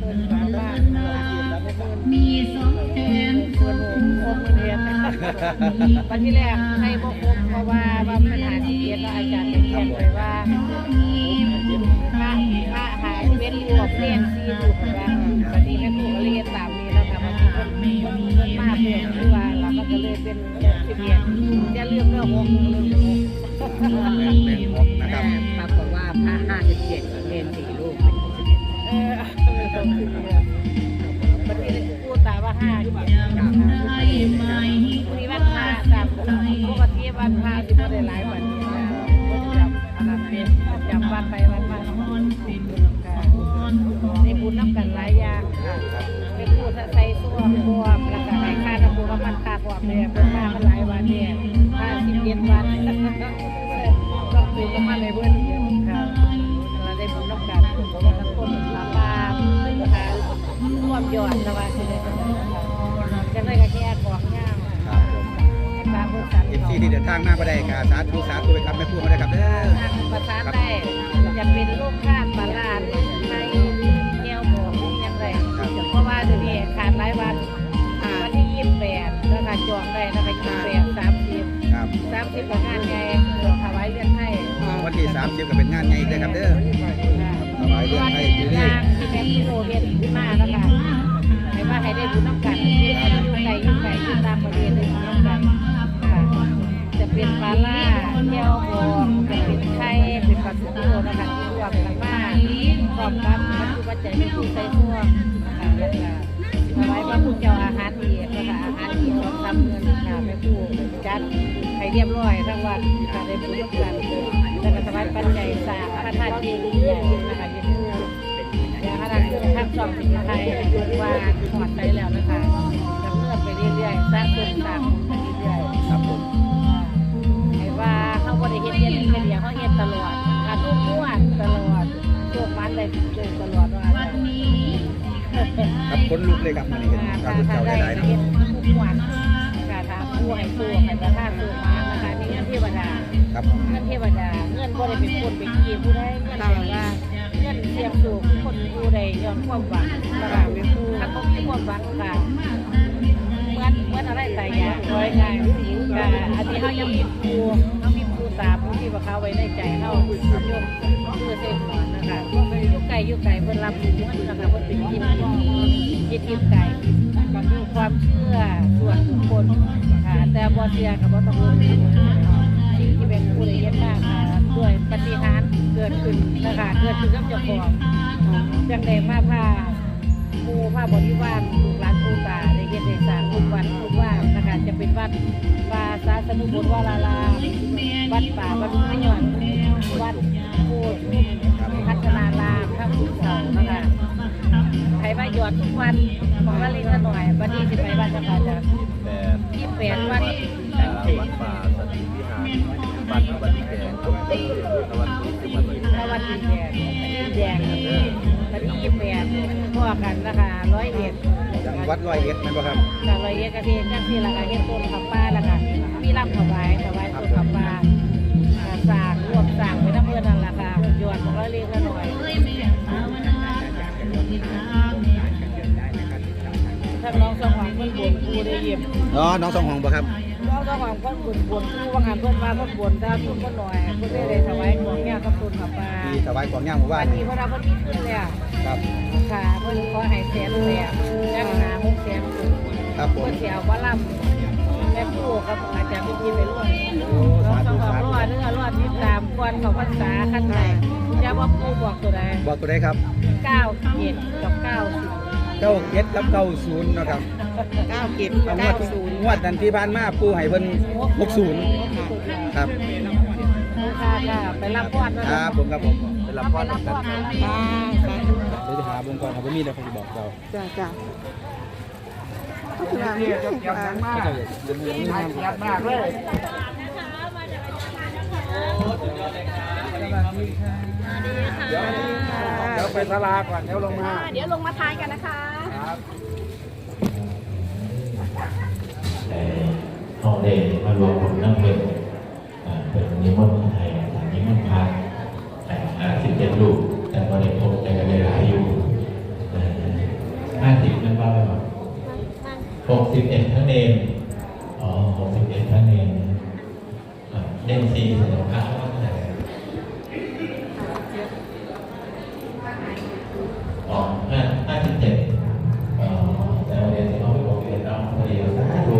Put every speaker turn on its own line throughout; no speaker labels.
เพิ่นมาบ้านมี2 แสนคนเรียนวันที่แรกให้บ่ครบเพราะว่าปัญหาที่เรียนแล้วอาจารย์เขียนไว้ว่าพระหายเป็นรวบเรียน4รูปว่าปฏิแม่ครูก็เรียนตามนี้แล้วค่ะมันเพิ่นมาเพิ่นคือว่าแล้วมันก็เลยเป็น11จะเลือกเรื่อง6เรื่อง6
นะครับ
ปรากฏว่าพระ57เรียน4รูปเป็น
11ปฏิพูดตาว่า5อยู่มีวันพระตามปกติวันพระสิบ่ได้หลายวันนี้นะบ่จำอันนั้นเป็นจำวันไปวันมาในบุญน้ำกันหลายอย่างเป็นผู้ใส่ตัวพวมแล้วก็ให้ค่าน้ำบุญมันค่าพวมเนี่ยเป็นมามันหลายวันเนี่ย57 วันต้องตื่นกันมาเลยเพื่อนค่ะเราได้บุญน้ำกันเพราะว่าทั้งคนทำมาค่ะร่วมยอดสบายเลยจะได้กระแค่บอกง่าย
ที่เดินทางมาบ่ได้ค่ะสาธุไปครับแม่ครูมาได้ครับเด้อ
ประทานได้จะเป็นลูกข้ามปลาดในแก้วหมูยังไงเพราะว่าเดี๋ยวนี้ขาดหลายวันวันที่28แล้วก็จองได้แล้วก็30กับงานใหญ่ถวายเรือนให้
วันที่30ก็เป็นงานใหญ่เลยครับเด้อถวายเรือนให้ที่นี่
ที่แม่ที่โรเบียนขึ้นมาแล้วค่ะให้ว่าให้ได้บุญน้ำกันอยู่ไกลอยู่ตามประเทศได้บุญน้ำกันจะเป็นปลาล่าแก้วบองจะเป็นไข่เป็นปลาทูนะคะที่รวมกันมาพร้อมกันมันคือว่าใจเป็นผู้ใส่ทั่วแล้วก็เอาไว้ว่าผู้เจ้าอาหารดีนะคะอาหารดีต้องทำเงินค่ะแม่ผู้จัดให้เรียบร้อยทั้งวันค่ะได้บุญร่วมกันแล้วก็สบายปัจจัยสร้างพระธาตุเจดีย์นะคะยืนผู้อย่างขนาดคือทับช่องสินไทยว่าถอดไปแล้วนะคะดำเนินไปเรื่อยๆสร้างต้นสร้างไปเรื่อยๆ
ครับผม
ว่าเขาบริเฮ็ดเย็นเดียวเขาเฮ็ดตลอดทุกวันตลอดตัวมันได้เจอตลอดว่า
ครับคนลุกเลยครับมันเห็นพระพุทธเจ้าได้หลาย
ทุกวันการทำผู้ให้สู้ให้ประทานสู้มานะคะนี่เงินเทวดา
ครับ
เงินเทวดาเงินบ่ได้เป็นคนเป็นขี้ผู้ใดเงินแต่ว่าเงินเสียงสูงคนผู้ใดย้อนความหวังนะคะเป็นผู้ถ้าเขามีความหวังค่ะเหมือนอะไรแต่อย่างร้อยไงอันนี้เขายังมีผู้ตาผู้ที่ว่าเขาไว้ในใจเขาโยมคือเส้นหอนนะคะยุคไก่เพิ่นรับรู้นะคะเพิ่นเป็นยินไก่กับความเชื่อส่วนบุคคลแต่บ่เชื่อกับบ่ต้องรู้สิ่งที่เป็นผู้ละเอียดมากด้วยปฏิหารเกิดขึ้นนะคะเกิดขึ้นกับเจ้าของจังได้มาผ้าบริวารลูกหลานปู่ตาได้เฮ็ดได้สร้างทุกวันนะคะจะเป็นวัดป่าศาสนุบุญวารารามวัดป่าวัดพระยอนวัดโพธิ์พัฒนารามพระพุทธเจ้านะคะใครว่ายอดทุกวันของละเล็กละหน่อยวันนี้สิไปวัดจะ28วัน
วัดป่าสติวิหารบ้านวัดแดงตะวัน
แดงวันที่28พ่อกันนะคะ101
จังหวัด101นั่นบ่ครับ
จาก101กระเทียมจังซี่ล่ะค่ะเฮ็ดต้นขับป้าล่ะค่ะมีรับถวายต้นขับป้าสร้างรวมสร้างไว้น้ำเพื่อนนั่นล่ะค่ะยอดของละเล็กละหน่อยถ้าน้องสองหองเพิ่นบนกูได้ยิ้ม
น้องสองหองบ่ครับ
น้องสองหองเพิ่นบนกูว่างานเพิ่นมาเพิ่นบนถ้าเพิ่นบ่หน่อยเพิ่นได้ถวายของแง่กับต้นขับป้า
ถวายของย่างหมู่บ้าน
นี้เพราะเราเพิ่นมีขึ้นแล้ว
ครับ
ค่ะเพิ่นขอให้แสนจังหา6แสน
ครับผม
เพิ่นสิเอาบ่ล่ำแม่ครูกับอาจารย์พิธีไปร่วมเราต้องรอติดตามก่อนเขาพรรษาขั้นใดอย่าว่าครูบอกตัวใด
ครับ
97กับ90
97กับ90นะครับ
97กับ90
งวดนั้นที่ผ่านมาปู่ให้เพิ่น60ครับ
ค่ะไปรับพร
ครับผม
ไปรับพรกัน
เดี๋ยวจะหาบุญก่อนครับบ่มีแล้วผมจะบอกเรา
จ้า
ก็คือว่าเกี่ยวกันมากมากเลยเดี๋ยวไปศาลาก่อนเดี๋ยวลงมา
ทายกันนะคะ
ห้องเด็กมารวมคนนั่งเป็นนิมนต์ไทยนิมนต์พระ17 รูปแต่พอได้พบใจกันหลายอยู่ 61ทั้งเนรอ๋อ61ทั้งเนรเนร4เสด็จพระว่าเท่าไหร่อ๋อ57แต่เรียนที่เขาไม่บอกเรียนน้องพอดีสาธุ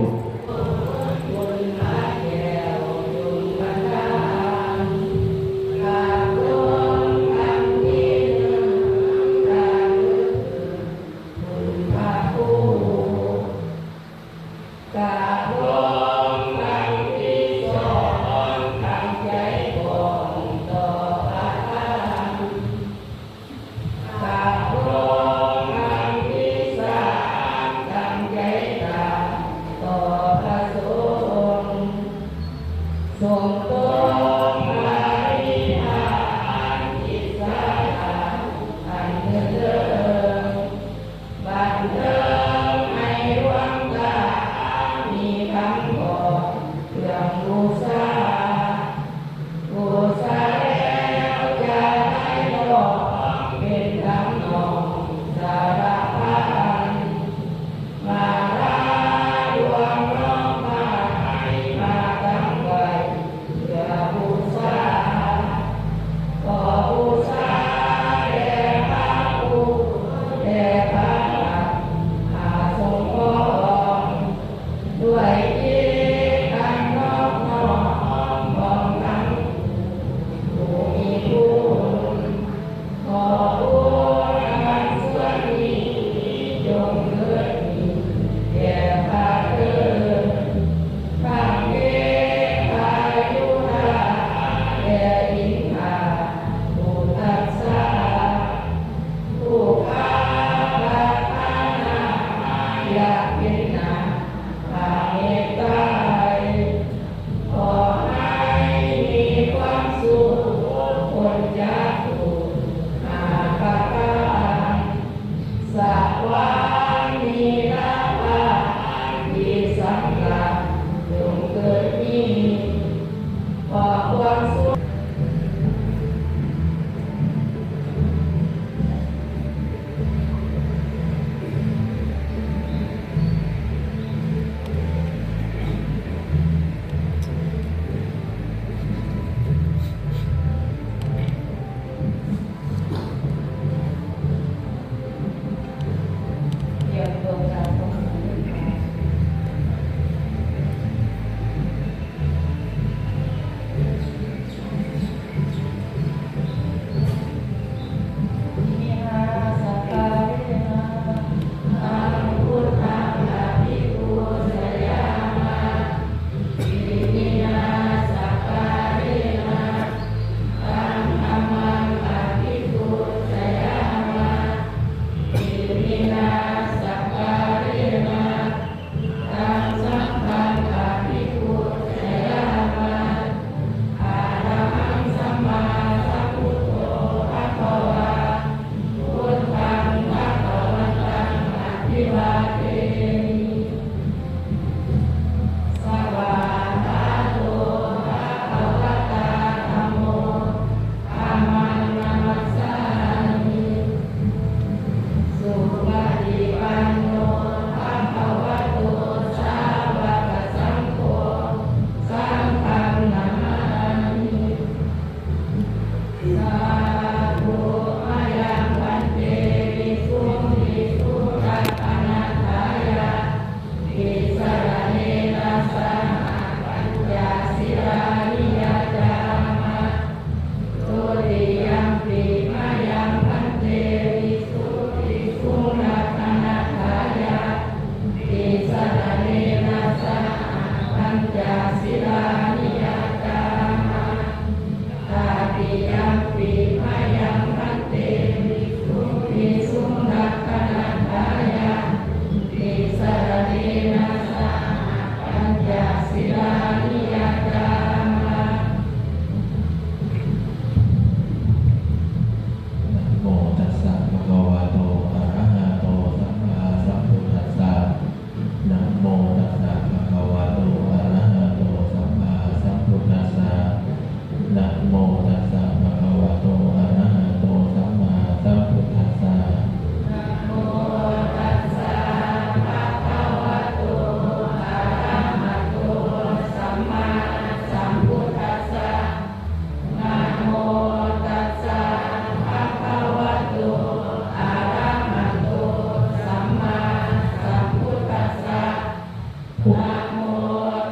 พุท
นะโม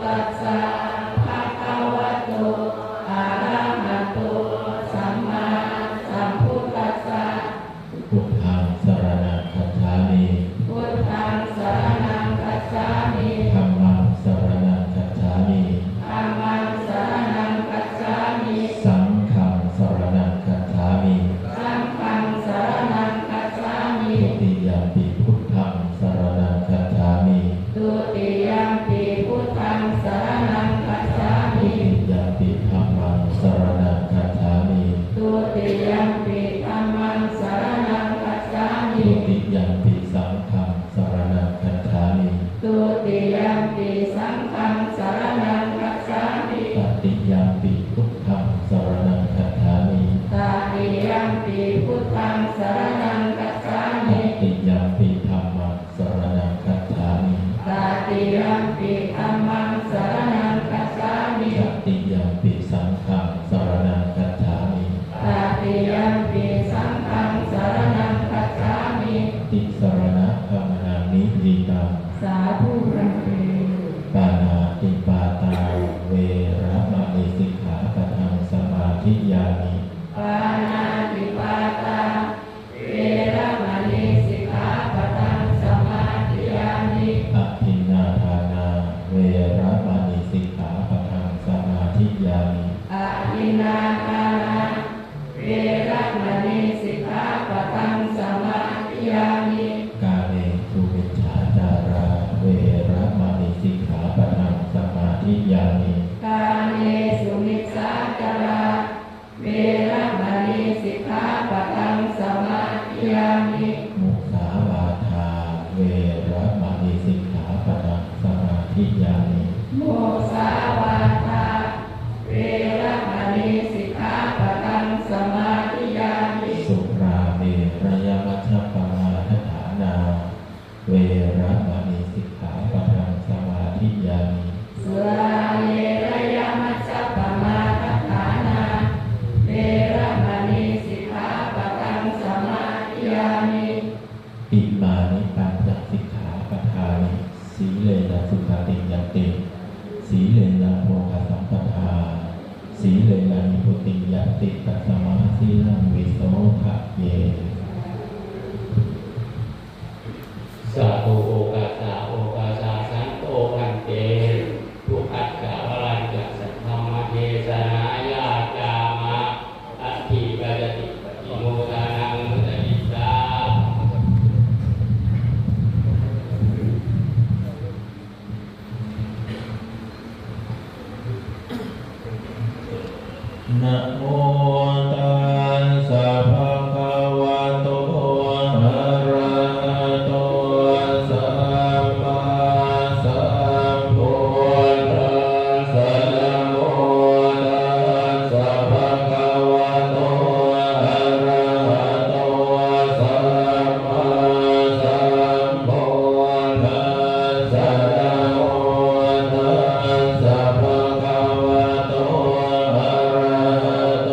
ตัสสะภะคะวะโตอะระหะโตสัมมาสัมพุทธัสสะ
พุทธังสรณังคัจฉามิ
พุทธังสรณังคัจฉามิ
ธัมมังสรณังคัจฉามิ
ธัมมังสรณังคัจฉามิ
สังฆังสรณังคัจฉามิ
สังฆังสรณังคัจฉามิ
ทุติยัมปิพุทธังสรณังคัจฉามิ
ทุติยัมปิพุทธังสรณังคัจฉา
ทุ
มิ
ติยัมปิธัมมังสรณังคัจฉามิ
ทุติยัมปิธัมมังสรณังคัจฉามิ
ทุติยัมปิสังฆังสรณังคัจฉามิ
ทุติยัมปิสังฆังสรณังคัจฉามิ
ตติยัมปิพุทธังสรณังคัจฉามิ
ตติยัมปิพุทธังสรณังคัจฉา
ต
มิ
ติยัมปิธัมมังสรณังคัจฉามิ
ตติยัมปิธัมมังสรณังคัจฉามิ
ตติยัมปิสังฆังสรณังคัจฉามิ
ตติยัมปิสังฆังสรณังคัจฉามิ
ติสรณะธรรมนังนิพิตัง
สาธุรังเอ
ปานาติปาตาเวระมะนิสิกขาปะทังสมาธิยามิ
ปานาติปาตาเวระมณีสิกขาปะทังสมาธิยามิ
อภินนาทานาเวระมะนิสิกขาปะทังสมาธิยามิ
อะอินาทานาเวระมณีสิกขาปะทังสมาธิยามิ
กาเมสุมิจฉาจาราเวระมะนิสิกขาปะทังสมาธิยามิ
กาเมสุมิจฉาจาราเวระมณีสิกขาปะทังสมาธิยามิ
มุสาวาทาเวระมะนิสิกขาปะทังสมาธิยามิ
โมสาวาทาเวระมณีสิกขาปะทังสมาธิยามิ
สุราเมระยมัชฌปมาทฐานาเวระมะนิสิกขาปะทังสมาธิยามิ
สุราเมรยมัชฌปมาทฐานาเวระมณีสิกขาปะทังสมาธิยามิ
อิมานิปัญจสิกขาปทานิสีเลนะสุขติยันติสีเลนะโมฆะสัมปทาสีเลนะนิพุติยันติตัสมาสีลังวิโสภะเย
สาธุโอกาสาโอกาสาสันโตพันเตทุขัดกะวรัญจะสัทธรรมเทศนายาจามะอัตถิปยติปฏิโมทานังมุตติสา
นะโมตัสสะภะคะวะโตอะระหะโตสัมมาสัมพุทธัสสะนะโมตัสสะภะคะวะโตอะระหะโตสัมมาสัมพุทธัสสะนะโมตัสสะภะคะวะโตอะระหะโต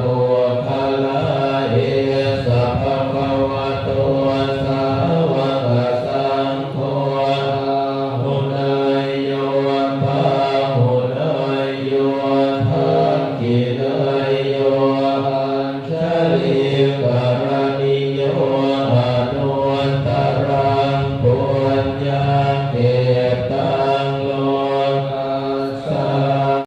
ตุ